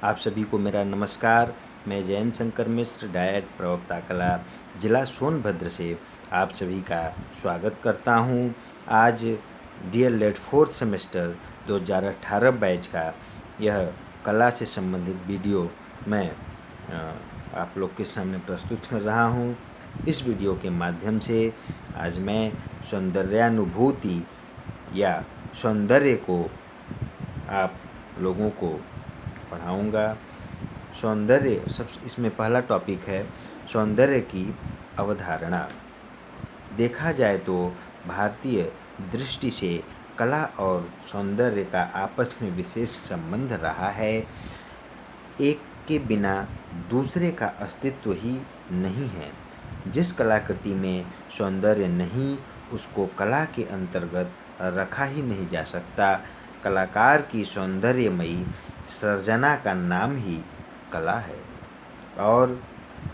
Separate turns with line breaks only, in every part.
आप सभी को मेरा नमस्कार। मैं जयंत शंकर मिश्र, डायट प्रवक्ता कला, जिला सोनभद्र से आप सभी का स्वागत करता हूं। आज डीएलएड फोर्थ सेमेस्टर 2018 बैच का यह कला से संबंधित वीडियो मैं आप लोग के सामने प्रस्तुत कर रहा हूं। इस वीडियो के माध्यम से आज मैं सौंदर्यानुभूति या सौंदर्य को आप लोगों को पढ़ाऊँगा। सौंदर्य सब इसमें पहला टॉपिक है सौंदर्य की अवधारणा। देखा जाए तो भारतीय दृष्टि से कला और सौंदर्य का आपस में विशेष संबंध रहा है। एक के बिना दूसरे का अस्तित्व ही नहीं है। जिस कलाकृति में सौंदर्य नहीं, उसको कला के अंतर्गत रखा ही नहीं जा सकता। कलाकार की सौंदर्यमयी सृजना का नाम ही कला है और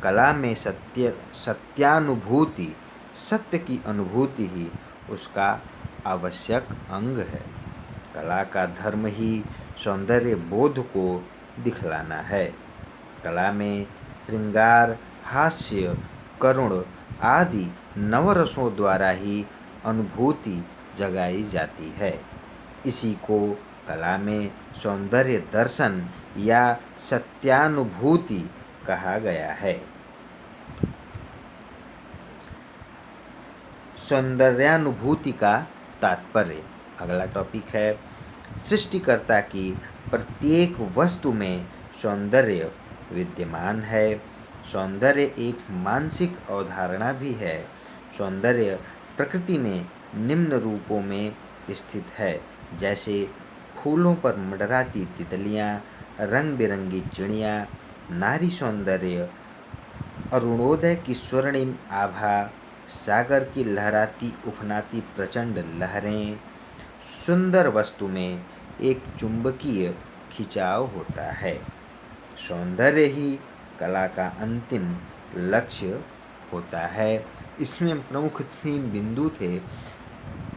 कला में सत्यानुभूति, सत्य की अनुभूति ही उसका आवश्यक अंग है। कला का धर्म ही सौंदर्य बोध को दिखलाना है। कला में श्रृंगार, हास्य, करुण आदि नवरसों द्वारा ही अनुभूति जगाई जाती है। इसी को कला में सौंदर्य दर्शन या सत्यानुभूति कहा गया है। सौंदर्यानुभूति का तात्पर्य अगला टॉपिक है। सृष्टिकर्ता की प्रत्येक वस्तु में सौंदर्य विद्यमान है। सौंदर्य एक मानसिक अवधारणा भी है। सौंदर्य प्रकृति में निम्न रूपों में स्थित है, जैसे फूलों पर मंडराती तितलियाँ, रंग बिरंगी चिड़ियाँ, नारी सौंदर्य, अरुणोदय की स्वर्णिम आभा, सागर की लहराती उफनाती प्रचंड लहरें। सुंदर वस्तु में एक चुंबकीय खिंचाव होता है। सौंदर्य ही कला का अंतिम लक्ष्य होता है। इसमें प्रमुख 3 बिंदु थे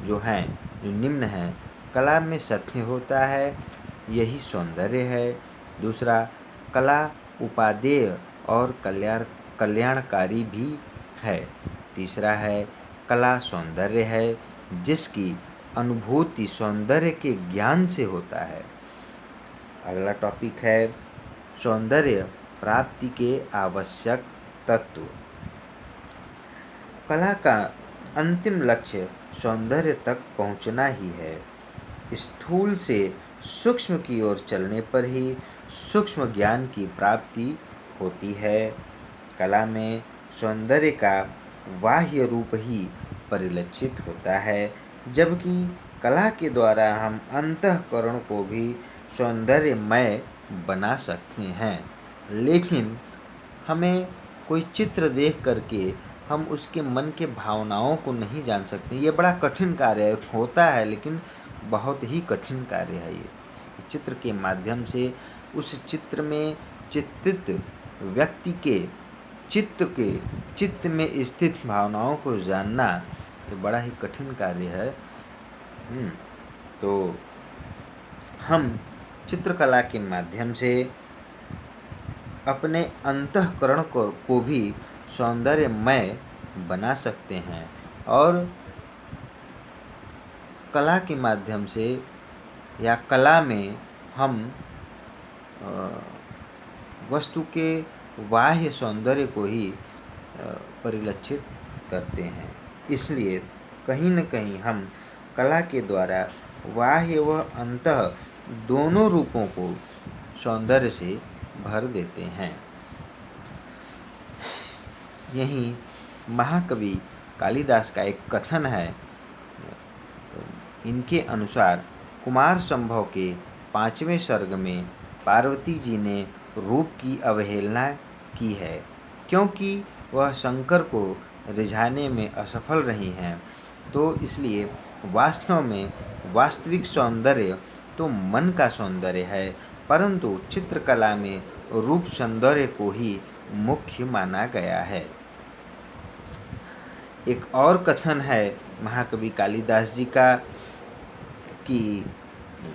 जो निम्न हैं। कला में सत्य होता है, यही सौंदर्य है। दूसरा, कला उपादेय और कल्याणकारी भी है। तीसरा है, कला सौंदर्य है जिसकी अनुभूति सौंदर्य के ज्ञान से होता है। अगला टॉपिक है सौंदर्य प्राप्ति के आवश्यक तत्व। कला का अंतिम लक्ष्य सौंदर्य तक पहुंचना ही है। स्थूल से सूक्ष्म की ओर चलने पर ही सूक्ष्म ज्ञान की प्राप्ति होती है। कला में सौंदर्य का बाह्य रूप ही परिलक्षित होता है, जबकि कला के द्वारा हम अंतःकरण को भी सौंदर्यमय बना सकते हैं। लेकिन हमें कोई चित्र देख करके हम उसके मन के भावनाओं को नहीं जान सकते। ये बड़ा कठिन कार्य होता है, लेकिन बहुत ही कठिन कार्य है। ये चित्र के माध्यम से उस चित्र में चित्रित व्यक्ति के चित्त में स्थित भावनाओं को जानना ये बड़ा ही कठिन कार्य है। तो हम चित्रकला के माध्यम से अपने अंतःकरण को भी सौंदर्यमय बना सकते हैं और कला के माध्यम से या कला में हम वस्तु के बाह्य सौंदर्य को ही परिलक्षित करते हैं। इसलिए कहीं न कहीं हम कला के द्वारा बाह्य व अंतः दोनों रूपों को सौंदर्य से भर देते हैं। यहीं महाकवि कालिदास का एक कथन है। तो इनके अनुसार कुमार संभव के 5वें सर्ग में पार्वती जी ने रूप की अवहेलना की है, क्योंकि वह शंकर को रिझाने में असफल रही हैं। तो इसलिए वास्तव में वास्तविक सौंदर्य तो मन का सौंदर्य है, परंतु चित्रकला में रूप सौंदर्य को ही मुख्य माना गया है। एक और कथन है महाकवि कालिदास जी का कि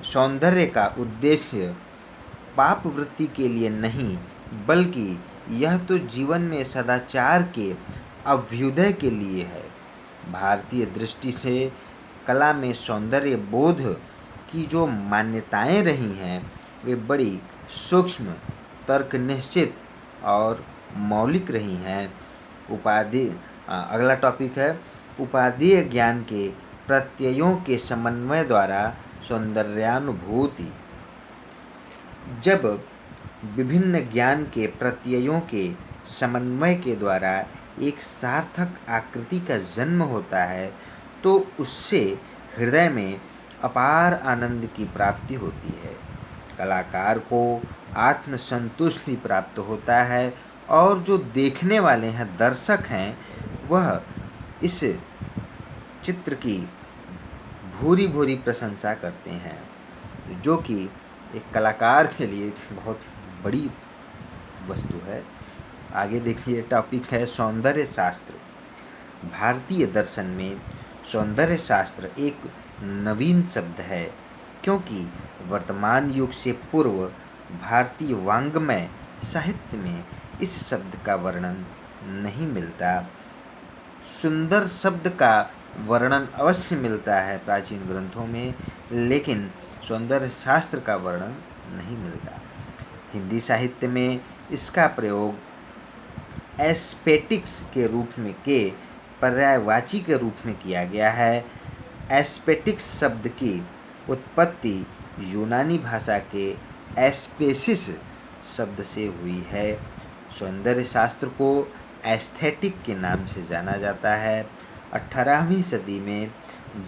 सौंदर्य का उद्देश्य पाप वृत्ति के लिए नहीं, बल्कि यह तो जीवन में सदाचार के अभ्युदय के लिए है। भारतीय दृष्टि से कला में सौंदर्य बोध की जो मान्यताएं रही हैं वे बड़ी सूक्ष्म, तर्कनिश्चित और मौलिक रही हैं। अगला टॉपिक है उपादेय ज्ञान के प्रत्ययों के समन्वय द्वारा सौंदर्यानुभूति। जब विभिन्न ज्ञान के प्रत्ययों के समन्वय के द्वारा एक सार्थक आकृति का जन्म होता है तो उससे हृदय में अपार आनंद की प्राप्ति होती है। कलाकार को आत्मसंतुष्टि प्राप्त होता है और जो देखने वाले हैं, दर्शक हैं, वह इस चित्र की भूरी भूरी प्रशंसा करते हैं, जो कि एक कलाकार के लिए बहुत बड़ी वस्तु है। आगे देखिए, टॉपिक है सौंदर्य शास्त्र। भारतीय दर्शन में सौंदर्य शास्त्र एक नवीन शब्द है, क्योंकि वर्तमान युग से पूर्व भारतीय वाङ्मय साहित्य में इस शब्द का वर्णन नहीं मिलता। सुंदर शब्द का वर्णन अवश्य मिलता है प्राचीन ग्रंथों में, लेकिन सौंदर्य शास्त्र का वर्णन नहीं मिलता। हिंदी साहित्य में इसका प्रयोग एस्थेटिक्स के रूप में के पर्यायवाची के रूप में किया गया है। एस्थेटिक्स शब्द की उत्पत्ति यूनानी भाषा के एस्पेसिस शब्द से हुई है। सौंदर्य शास्त्र को एस्थेटिक के नाम से जाना जाता है। 18वीं सदी में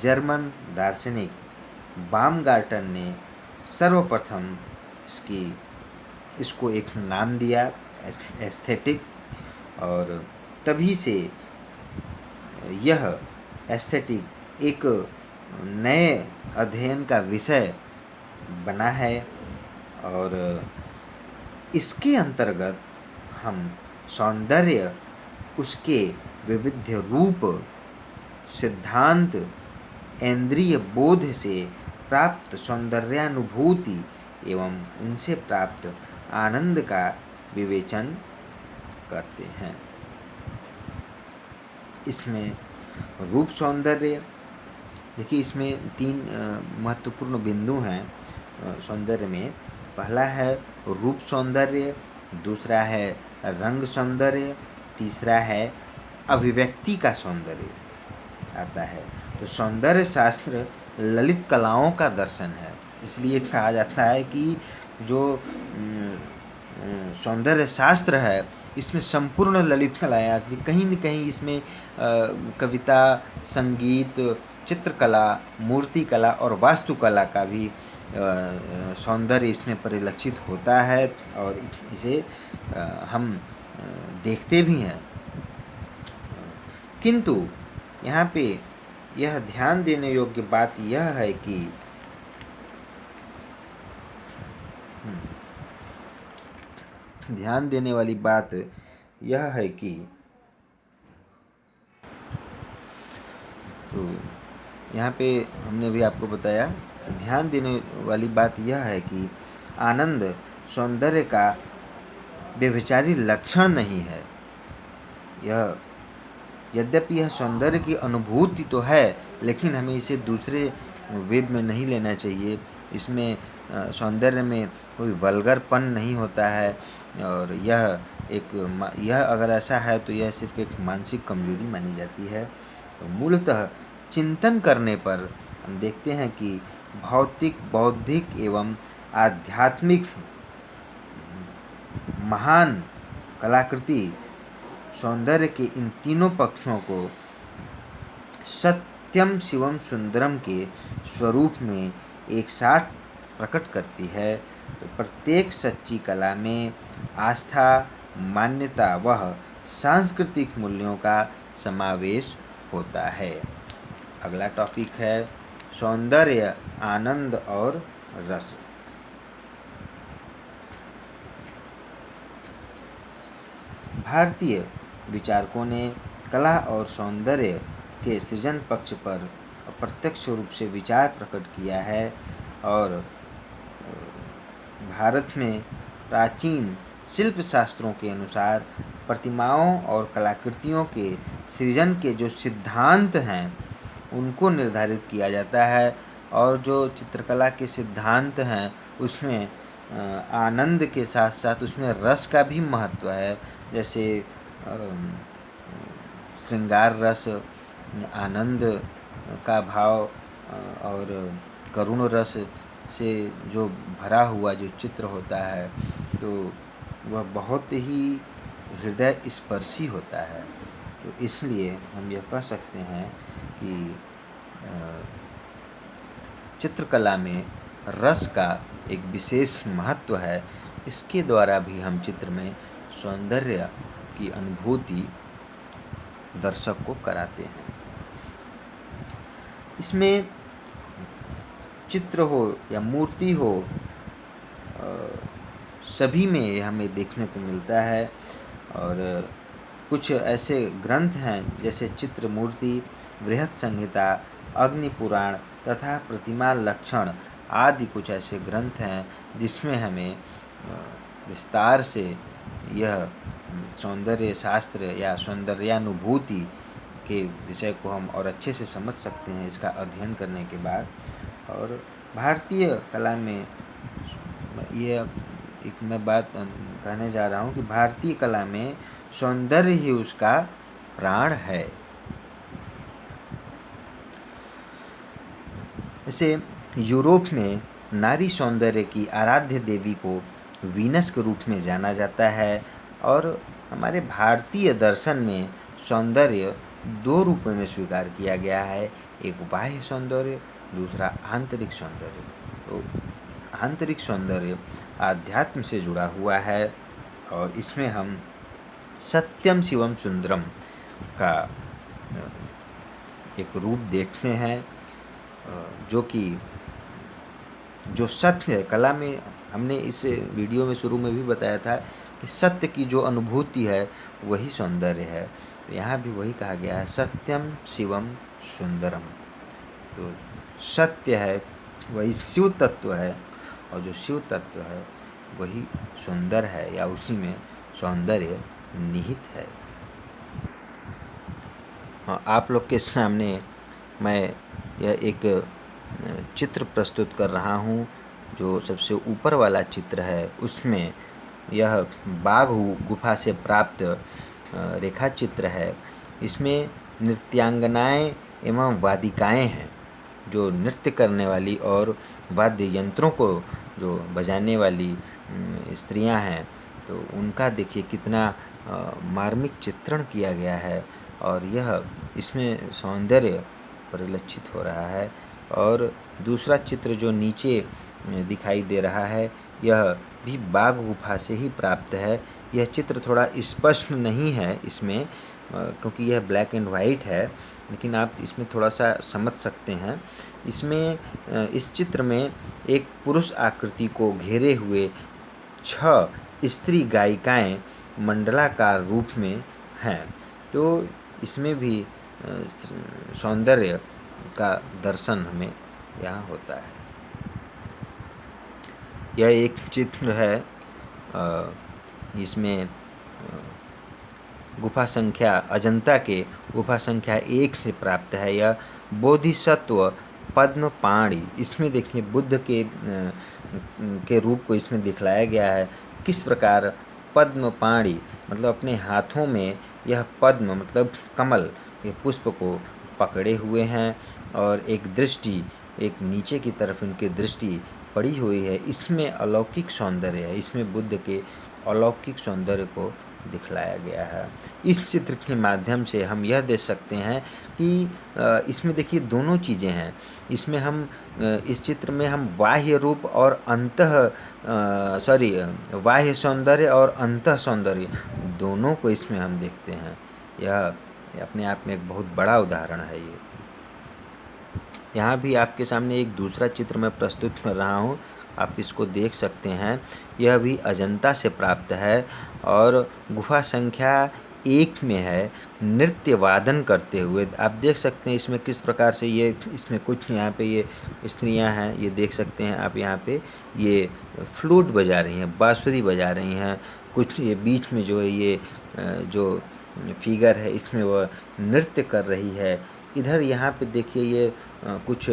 जर्मन दार्शनिक बामगार्टन ने सर्वप्रथम इसको एक नाम दिया, एस्थेटिक, और तभी से यह एस्थेटिक एक नए अध्ययन का विषय बना है और इसके अंतर्गत हम सौंदर्य, उसके विविध रूप, सिद्धांत, इंद्रिय बोध से प्राप्त सौंदर्यानुभूति एवं उनसे प्राप्त आनंद का विवेचन करते हैं। इसमें रूप सौंदर्य, देखिए इसमें 3 महत्वपूर्ण बिंदु हैं सौंदर्य में। पहला है रूप सौंदर्य, दूसरा है रंग सौंदर्य, तीसरा है अभिव्यक्ति का सौंदर्य आता है। तो सौंदर्य शास्त्र ललित कलाओं का दर्शन है, इसलिए कहा जाता है कि जो सौंदर्य शास्त्र है इसमें संपूर्ण ललित कलाएँ आती, कहीं न कहीं इसमें कविता, संगीत, चित्रकला, मूर्तिकला और वास्तुकला का भी सौंदर्य इसमें परिलक्षित होता है और इसे हम देखते भी हैं। किंतु यहाँ पे यह ध्यान देने योग्य बात यह है कि ध्यान देने वाली बात यह है कि तो यहाँ पे हमने भी आपको बताया, ध्यान देने वाली बात यह है कि आनंद सौंदर्य का व्यभिचारी लक्षण नहीं है। यद्यपि यह सौंदर्य की अनुभूति तो है, लेकिन हमें इसे दूसरे वेब में नहीं लेना चाहिए। इसमें सौंदर्य में कोई वल्गरपन नहीं होता है और यह अगर ऐसा है तो यह सिर्फ एक मानसिक कमजोरी मानी जाती है। तो मूलतः चिंतन करने पर हम देखते हैं कि भौतिक, बौद्धिक एवं आध्यात्मिक महान कलाकृति सौंदर्य के इन तीनों पक्षों को सत्यम शिवम सुंदरम के स्वरूप में एक साथ प्रकट करती है। तो प्रत्येक सच्ची कला में आस्था, मान्यता व सांस्कृतिक मूल्यों का समावेश होता है। अगला टॉपिक है सौंदर्य, आनंद और रस। भारतीय विचारकों ने कला और सौंदर्य के सृजन पक्ष पर अप्रत्यक्ष रूप से विचार प्रकट किया है और भारत में प्राचीन शिल्प शास्त्रों के अनुसार प्रतिमाओं और कलाकृतियों के सृजन के जो सिद्धांत हैं उनको निर्धारित किया जाता है। और जो चित्रकला के सिद्धांत हैं उसमें आनंद के साथ साथ उसमें रस का भी महत्व है। जैसे श्रृंगार रस, आनंद का भाव और करुण रस से जो भरा हुआ जो चित्र होता है तो वह बहुत ही हृदय स्पर्शी होता है। तो इसलिए हम यह कह सकते हैं कि चित्रकला में रस का एक विशेष महत्व है। इसके द्वारा भी हम चित्र में सौंदर्य की अनुभूति दर्शक को कराते हैं। इसमें चित्र हो या मूर्ति हो, सभी में हमें देखने को मिलता है। और कुछ ऐसे ग्रंथ हैं जैसे चित्र मूर्ति, बृहत संहिता, अग्नि पुराण तथा प्रतिमा लक्षण आदि कुछ ऐसे ग्रंथ हैं जिसमें हमें विस्तार से यह सौंदर्य शास्त्र या सौंदर्यानुभूति के विषय को हम और अच्छे से समझ सकते हैं इसका अध्ययन करने के बाद। और भारतीय कला में यह एक मैं बात कहने जा रहा हूँ कि भारतीय कला में सौंदर्य ही उसका प्राण है। जैसे यूरोप में नारी सौंदर्य की आराध्य देवी को वीनस के रूप में जाना जाता है। और हमारे भारतीय दर्शन में सौंदर्य दो रूपों में स्वीकार किया गया है, एक बाह्य सौंदर्य, दूसरा आंतरिक सौंदर्य। तो आंतरिक सौंदर्य आध्यात्म से जुड़ा हुआ है और इसमें हम सत्यम शिवम सुंदरम का एक रूप देखते हैं, जो सत्य कला में हमने इस वीडियो में शुरू में भी बताया था कि सत्य की जो अनुभूति है वही सौंदर्य है। तो यहाँ भी वही कहा गया है, सत्यम शिवम सुंदरम। तो सत्य है वही शिव तत्व है और जो शिव तत्व है वही सुंदर है या उसी में सौंदर्य निहित है। आप लोग के सामने मैं यह एक चित्र प्रस्तुत कर रहा हूँ। जो सबसे ऊपर वाला चित्र है उसमें यह बाघ गुफा से प्राप्त रेखा चित्र है। इसमें नृत्यांगनाएं एवं वादिकाएं हैं, जो नृत्य करने वाली और वाद्य यंत्रों को जो बजाने वाली स्त्रियां हैं। तो उनका देखिए कितना मार्मिक चित्रण किया गया है और यह इसमें सौंदर्य परिलक्षित हो रहा है। और दूसरा चित्र जो नीचे दिखाई दे रहा है यह भी बाघ गुफा से ही प्राप्त है। यह चित्र थोड़ा स्पष्ट नहीं है इसमें क्योंकि यह ब्लैक एंड वाइट है, लेकिन आप इसमें थोड़ा सा समझ सकते हैं। इसमें इस चित्र में एक पुरुष आकृति को घेरे हुए 6 स्त्री गायिकाएं मंडलाकार रूप में हैं। तो इसमें भी सौंदर्य का दर्शन हमें यहाँ होता है। यह एक चित्र है, इसमें गुफा संख्या अजंता के गुफा संख्या 1 से प्राप्त है। यह बोधिसत्व पद्मपाणि, इसमें देखिए बुद्ध के रूप को इसमें दिखलाया गया है। किस प्रकार पद्मपाणि मतलब अपने हाथों में यह पद्म मतलब कमल के पुष्प को पकड़े हुए हैं और एक दृष्टि, एक नीचे की तरफ इनकी दृष्टि पड़ी हुई है। इसमें अलौकिक सौंदर्य है, इसमें बुद्ध के अलौकिक सौंदर्य को दिखलाया गया है। इस चित्र के माध्यम से हम यह देख सकते हैं कि इसमें देखिए दोनों चीज़ें हैं। इसमें हम इस चित्र में हम बाह्य रूप और बाह्य सौंदर्य और अंतः सौंदर्य दोनों को इसमें हम देखते हैं। यह अपने आप में एक बहुत बड़ा उदाहरण है। ये यहाँ भी आपके सामने एक दूसरा चित्र मैं प्रस्तुत कर रहा हूँ, आप इसको देख सकते हैं। यह भी अजंता से प्राप्त है और गुफा संख्या 1 में है। नृत्य वादन करते हुए आप देख सकते हैं इसमें किस प्रकार से ये इसमें कुछ यहाँ पे ये स्त्रियां हैं, ये देख सकते हैं आप यहाँ पे ये फ्लूट बजा रही हैं, बाँसुरी बजा रही हैं। कुछ ये बीच में जो है ये जो फिगर है इसमें वह नृत्य कर रही है। इधर यहाँ पे देखिए ये कुछ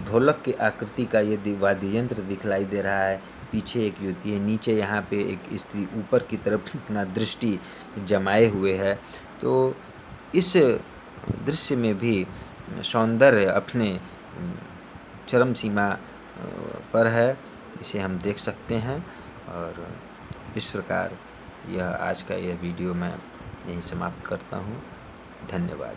ढोलक की आकृति का ये वाद्य यंत्र दिखलाई दे रहा है। पीछे एक युवती है, नीचे यहाँ पे एक स्त्री ऊपर की तरफ अपना दृष्टि जमाए हुए है। तो इस दृश्य में भी सौंदर्य अपने चरम सीमा पर है, इसे हम देख सकते हैं। और इस प्रकार यह आज का यह वीडियो मैं यहीं समाप्त करता हूँ। धन्यवाद।